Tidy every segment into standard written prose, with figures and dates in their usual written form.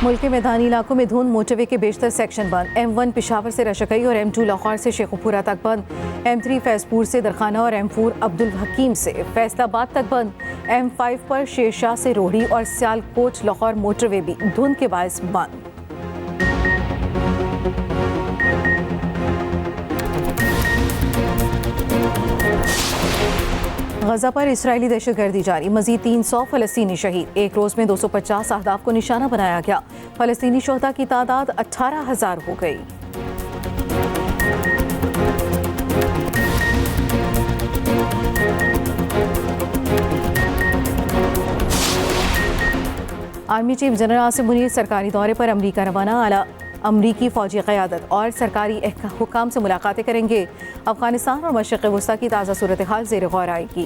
मुल्क के मैदानी इलाकों में धुंध, मोटरवे के बेशतर सेक्शन बंद। M1 पिशावर से रशकई और M2 लाहौर से शेखुपुरा तक बंद। M3 फैजपुर से दरखाना और M4 अब्दुल हकीम से फैसलाबाद तक बंद। M5 पर शेरशाह से रोहड़ी और सियालकोट लाहौर मोटरवे भी धुंध के बायस बंद। गजा पर इसराइली दहशतगर्दी जारी, मजीद 300 फलस्तीनी शहीद। एक रोज में 250 अहदाफ को निशाना बनाया गया। फलस्तीनी शोहदा की तादाद 18,000 हो गई। Army chief general Asim Munir सरकारी दौरे पर अमरीका रवाना। आला अमरीकी फौजी क़यादत और सरकारी हुकाम से मुलाकातें करेंगे। अफगानिस्तान और मशरिक़ वस्ता की ताज़ा सूरत हाल ज़ेर गौर आएगी।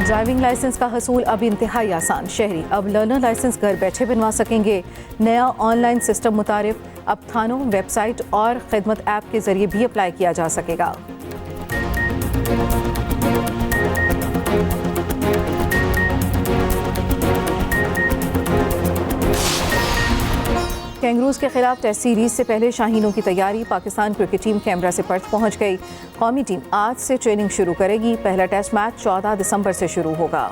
ड्राइविंग लाइसेंस का हसूल अब इंतहाई आसान। शहरी अब लर्नर लाइसेंस घर बैठे बनवा सकेंगे। नया ऑनलाइन सिस्टम मुतारिफ, अब थानों, वेबसाइट और खिदमत ऐप के जरिए भी अप्लाई किया जा सकेगा। कैंगरूज के खिलाफ टेस्ट सीरीज से पहले शाहीनों की तैयारी। पाकिस्तान क्रिकेट टीम कैमरा से पर्थ पहुंच गई। कौमी टीम आज से ट्रेनिंग शुरू करेगी। पहला टेस्ट मैच 14 दिसंबर से शुरू होगा।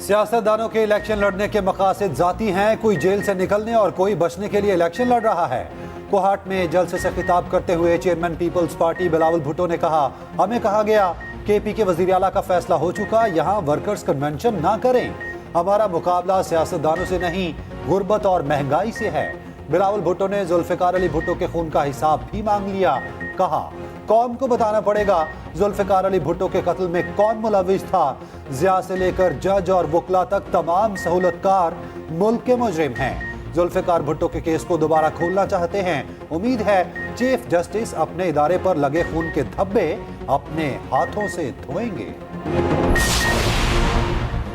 सियासतदानों के इलेक्शन लड़ने के मकासद जाती हैं। कोई जेल से निकलने और कोई बचने के लिए इलेक्शन लड़ रहा है। कोहाट में जलसे से खिताब करते हुए चेयरमैन पीपल्स पार्टी बिलावल भुट्टो ने कहा, हमें कहा गया KP के वजीर आला का फैसला हो चुका, यहाँ वर्कर्स कन्वेंशन ना करें। हमारा मुकाबला सियासतदानों से नहीं, गुर्बत और महंगाई से है। बिलावल भुट्टो ने जुल्फिकार अली भुट्टो के खून का हिसाब भी मांग लिया। कहा, कौम को बताना पड़ेगा जुल्फिकार अली भुट्टो के कत्ल में कौन मुलविस था। जिया से लेकर जज और वकला तक तमाम सहूलतकार मुल्क के मुजरिम हैं। जुल्फिकार भुट्टो के केस को दोबारा खोलना चाहते हैं। उम्मीद है चीफ जस्टिस अपने इदारे पर लगे खून के धब्बे अपने हाथों से धोएंगे।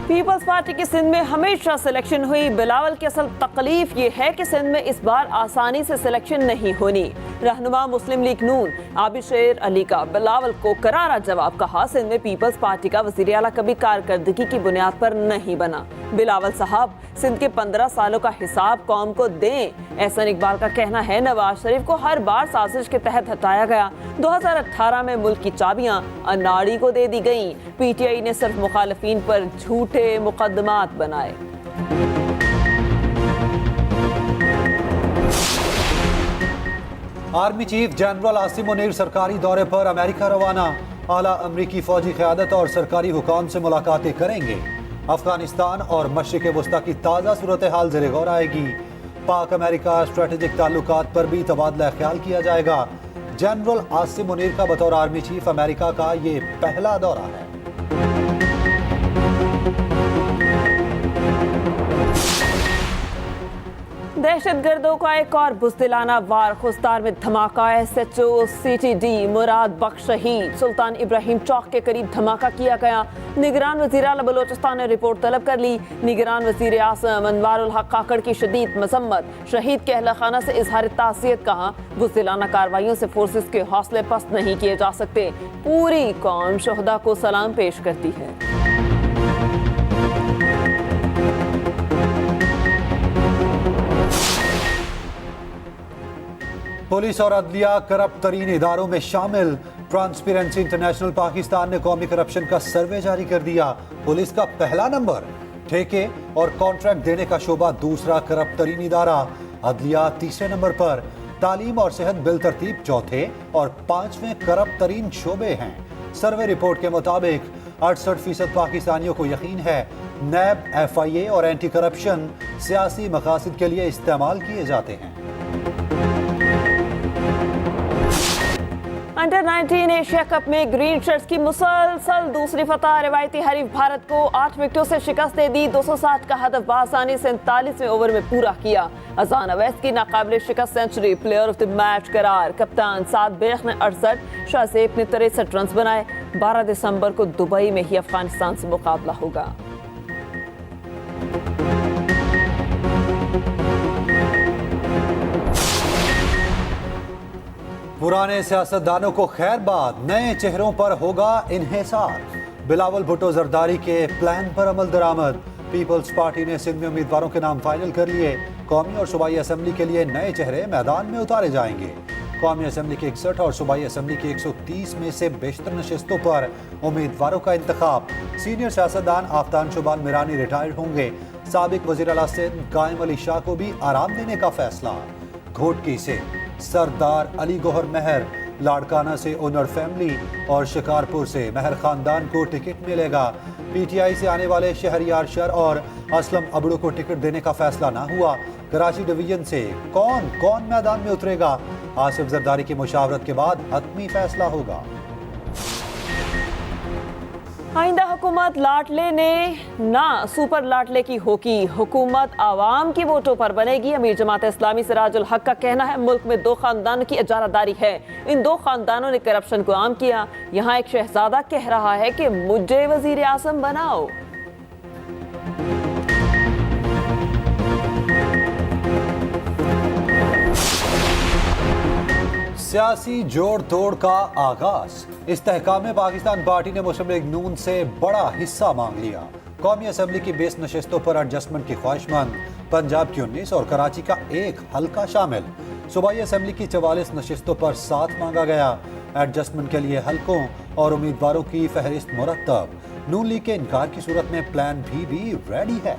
पीपल्स पार्टी की सिंध में हमेशा सिलेक्शन हुई। बिलावल की असल तकलीफ ये है कि सिंध में इस बार आसानी से सिलेक्शन नहीं होनी। रहनुमा मुस्लिम लीग नून आबिद शेर अली का बिलावल को करारा जवाब। कहा, सिंध में पीपल्स पार्टी का वज़ीर आला कभी कारकर्दगी की बुनियाद पर नहीं बना। बिलावल साहब, सिंध के 15 सालों का हिसाब कौम को दें। एहसन इकबाल का कहना है, नवाज शरीफ को हर बार साजिश के तहत हटाया गया। 2018 में मुल्क की चाबियां अनाड़ी को दे दी गईं। PTI ने सिर्फ मुखालिफिन पर झूठे मुकदमात बनाए। Army chief general Asim Munir सरकारी दौरे पर अमेरिका रवाना। आला अमरीकी फौजी क़यादत और सरकारी हुकाम से मुलाकातें करेंगे। अफगानिस्तान और मशरिक़ वस्ता की ताज़ा सूरत हाल ज़ेर गौर आएगी। पाक अमेरिका स्ट्रेटेजिक ताल्लुकात पर भी तबादला ख्याल किया जाएगा। जनरल आसिम मुनीर का बतौर आर्मी चीफ अमेरिका का ये पहला दौरा है। दहशतगर्दों का एक और बुज़दिलाना वार। खुस्तार में धमाका। SHO CTD मुराद बख्श शहीद। सुल्तान इब्राहिम चौक के करीब धमाका किया गया। निगरान वज़ीर आला बलोचिस्तान ने रिपोर्ट तलब कर ली। निगरान वज़ीर आज़म अनवारुल हक काकड़ की शदीद मजम्मत। शहीद के अहल खाना से इजहार ताज़ियत। कहा, बुज़दिलाना कार्रवाइयों से फोर्सेस के हौसले पस्त नहीं किए जा सकते। पूरी कौम शोहदा को सलाम पेश करती है। पुलिस और अदलिया करप्ट तरीन इदारों में शामिल। ट्रांसपेरेंसी इंटरनेशनल पाकिस्तान ने कौमी करप्शन का सर्वे जारी कर दिया। पुलिस का पहला नंबर, ठेके और कॉन्ट्रैक्ट देने का शोबा दूसरा करप्ट तरीन इदारा। अदलिया तीसरे नंबर पर। तालीम और सेहत बिलतरतीब चौथे और 5वें करप्ट तरीन शोबे हैं। सर्वे रिपोर्ट के मुताबिक 68% पाकिस्तानियों को यकीन है नैब, FIA और एंटी करप्शन सियासी मकासद के लिए इस्तेमाल किए जाते हैं। अंडर 19 एशिया कप में ग्रीन शर्ट्स की मुसलसल दूसरी फतह। रिवायती हरीफ भारत को 8 विकेटों से शिकस्त दे दी। 260 का हदफ बासानी 47वें ओवर में पूरा किया। अजान अवैस की नाकाबिले शिकस्त century player of the match करार। कप्तान साद बेख ने 68, शाहजेब ने 63 रन बनाए। 12 दिसंबर को दुबई में ही अफगानिस्तान से मुकाबला होगा। पुराने सियासतदानों को खैर बाद, नए चेहरों पर होगा इन्हिसार। बिलावल भुट्टो जरदारी के प्लान पर अमल दरामद। पीपल्स पार्टी ने सिंध में उम्मीदवारों के नाम फाइनल कर लिए। कौमी और सूबाई असेंबली के लिए नए चेहरे मैदान में उतारे जाएंगे। कौमी असेंबली की 61 और सूबाई असेंबली की 130 में से बेशतर नशिस्तों पर उम्मीदवारों का इंतखाब। सीनियर सियासतदान आफतान शुबान मिरानी रिटायर होंगे। साबिक वजीर आला सिंध कायम अली शाह को भी आराम देने का फैसला। घोटकी से सरदार अली गौहर महर, लाड़काना से ओनर फैमिली और शिकारपुर से महर खानदान को टिकट मिलेगा। पीटीआई से आने वाले शहरियार शर और असलम अबड़ू को टिकट देने का फैसला ना हुआ। कराची डिवीजन से कौन कौन मैदान में उतरेगा, आसिफ जरदारी की मुशावरत के बाद हतमी फैसला होगा। आइंदा हुकूमत लाडले ने ना सुपर लाडले की होगी। हुकूमत आवाम की वोटों पर बनेगी। अमीर जमात इस्लामी सिराजुल हक का कहना है मुल्क में दो खानदानों की इजारादारी है। इन दो खानदानों ने करप्शन को आम किया। यहाँ एक शहजादा कह रहा है कि मुझे वजीर आजम बनाओ। सियासी जोड़ तोड़ का आगाज। इस्तेहकाम पाकिस्तान पार्टी ने मुस्लिम लीग नून से बड़ा हिस्सा मांग लिया। कौमी असेंबली की 20 नशिस्तों पर एडजस्टमेंट की ख्वाहिशमंद। पंजाब की 19 और कराची का एक हल्का शामिल। सूबाई असेंबली की 44 नशिस्तों पर 7 मांगा गया। एडजस्टमेंट के लिए हल्कों और उम्मीदवारों की फहरिस्त मुरतब। नून लीग के इनकार की सूरत में प्लान भी रेडी है।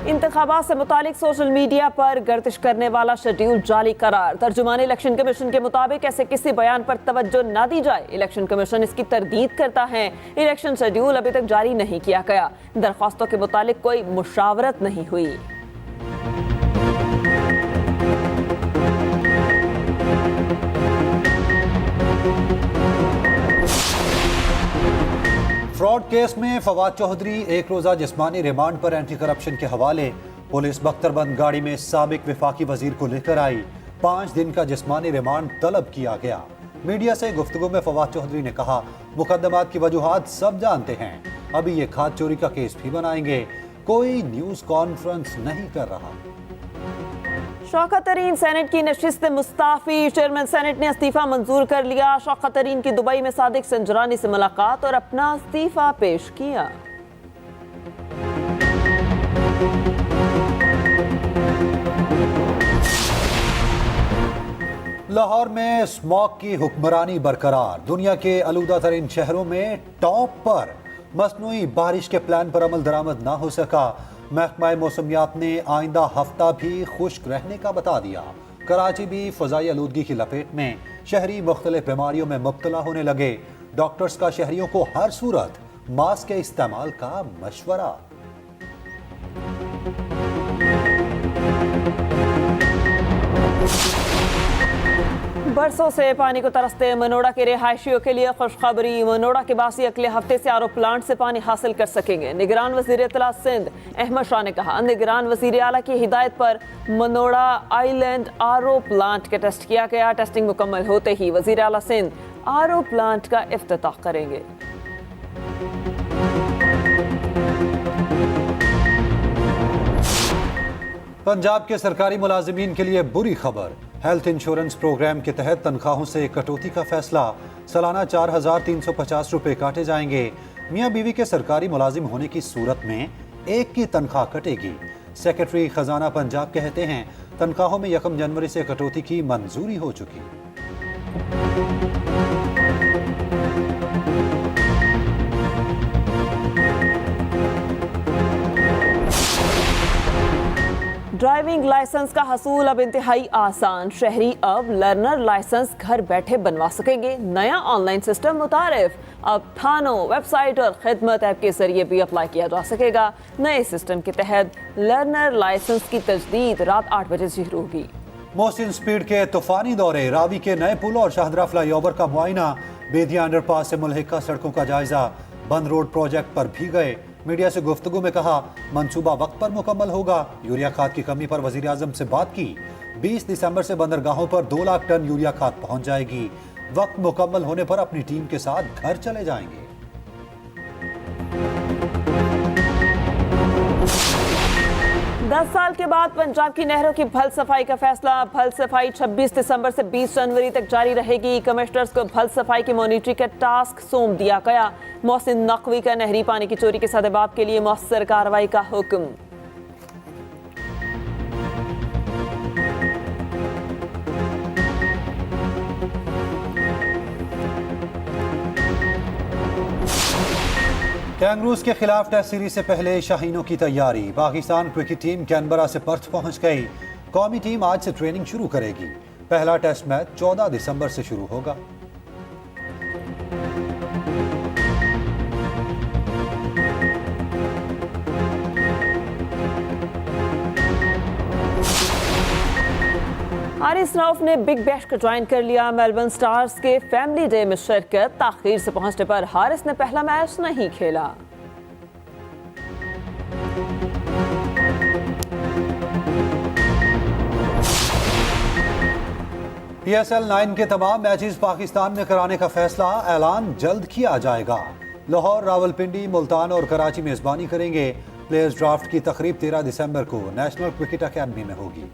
इंतखाबात से मुतालिक सोशल मीडिया पर गर्दिश करने वाला शेड्यूल जाली करार। तर्जुमान इलेक्शन कमीशन के मुताबिक ऐसे किसी बयान पर तवज्जो न दी जाए। इलेक्शन कमीशन इसकी तरदीद करता है। इलेक्शन शेड्यूल अभी तक जारी नहीं किया गया। दरख्वास्तों के मुतालिक कोई मुशावरत नहीं हुई। फ्रॉड केस में फवाद चौधरी एक रोजा जिस्मानी रिमांड पर एंटी करप्शन के हवाले। पुलिस बख्तरबंद गाड़ी में साबिक विफाकी वजीर को लेकर आई। 5 दिन का जिस्मानी रिमांड तलब किया गया। मीडिया से गुफ्तगू में फवाद चौधरी ने कहा, मुकदमात की वजूहात सब जानते हैं। अभी ये खाद चोरी का केस भी बनाएंगे। कोई न्यूज कॉन्फ्रेंस नहीं कर रहा। शौकत तरीन सेनेट की नशिस्त मुस्ताफी। चेयरमैन सेनेट ने इस्तीफा मंजूर कर लिया। शौकत तरीन की दुबई में सादिक संजरानी से मुलाकात और अपना इस्तीफा पेश किया। लाहौर में स्मॉग की हुक्मरानी बरकरार। दुनिया के आलूदा तरीन शहरों में टॉप पर। मसनूई बारिश के प्लान पर अमल दरामद ना हो सका। महकमा मौसमियात ने आइंदा हफ्ता भी खुश्क रहने का बता दिया। कराची भी फ़ज़ाई आलूदगी की लपेट में। शहरी मुख्तलिफ बीमारियों में मुब्तला होने लगे। डॉक्टर्स का शहरियों को हर सूरत मास्क के इस्तेमाल का मशवरा। बरसों से पानी को तरसते मनोड़ा के रिहायशियों के लिए खुशखबरी। मनोड़ा के बासी अगले हफ्ते से आरओ प्लांट से पानी हासिल कर सकेंगे। निगरान वजीर इत्तला सिंध अहमद शाह ने कहा, निगरान वजीर आला की हिदायत पर मनोड़ा आइलैंड आरओ प्लांट का टेस्ट किया गया। टेस्टिंग मुकम्मल होते ही वजीर आला सिंध आरओ प्लांट का इफ्तिताह करेंगे। पंजाब के सरकारी मुलाजिमीन के लिए बुरी खबर। हेल्थ इंश्योरेंस प्रोग्राम के तहत तनख्वाहों से कटौती का फैसला। सालाना 4,350 रुपए काटे जाएंगे। मियाँ बीवी के सरकारी मुलाजिम होने की सूरत में एक की तनख्वाह कटेगी। सेक्रेटरी खजाना पंजाब कहते हैं, तनख्वाहों में 1 जनवरी से कटौती की मंजूरी हो चुकी। ड्राइविंग लाइसेंस का हसूल अब इंतहाई आसान। शहरी अब लर्नर लाइसेंस घर बैठे बनवा सकेंगे। नया ऑनलाइन सिस्टम मुतारिफ। अब थानों, वेबसाइट और खिदमत ऐप के जरिए भी अप्लाई किया जा सकेगा। नए सिस्टम के तहत लर्नर लाइसेंस की तजदीद रात 8 बजे से शुरू होगी। मोहसिन स्पीड के तूफानी दौरे। रावी के नए पुल और शाहदरा फ्लाईओवर का मुआयना। बेदिया अंडरपास से मुल्हिका सड़कों का जायजा। बंद रोड प्रोजेक्ट पर भी गए। मीडिया से गुफ्तगू में कहा, मंसूबा वक्त पर मुकम्मल होगा। यूरिया खाद की कमी पर वजीर आजम से बात की। 20 दिसंबर से बंदरगाहों पर 2 लाख टन यूरिया खाद पहुंच जाएगी। वक्त मुकम्मल होने पर अपनी टीम के साथ घर चले जाएंगे। 10 साल के बाद पंजाब की नहरों की भल सफाई का फैसला। भल सफाई 26 दिसंबर से 20 जनवरी तक जारी रहेगी। कमिश्नर्स को भल सफाई की मॉनिटरिंग का टास्क सौंप दिया गया। मोहसिन नकवी का नहरी पानी की चोरी के सदेबाब के लिए मौसर कार्रवाई का हुक्म। कैंगरूज के खिलाफ टेस्ट सीरीज से पहले शाहीनों की तैयारी। पाकिस्तान क्रिकेट टीम कैनबरा से पर्थ पहुंच गई। कौमी टीम आज से ट्रेनिंग शुरू करेगी। पहला टेस्ट मैच 14 दिसंबर से शुरू होगा। हारिस रऊफ ने बिग बैश को ज्वाइन कर लिया। मेलबर्न स्टार्स के फैमिली डे में शिरकत। ताखीर से पहुंचने पर हारिस ने पहला मैच नहीं खेला। PSL 9 के तमाम मैचेस पाकिस्तान में कराने का फैसला ऐलान जल्द किया जाएगा। लाहौर, रावलपिंडी, मुल्तान और कराची मेजबानी करेंगे। प्लेयर्स ड्राफ्ट की तकरीब 13 दिसंबर को नेशनल क्रिकेट अकेडमी में होगी।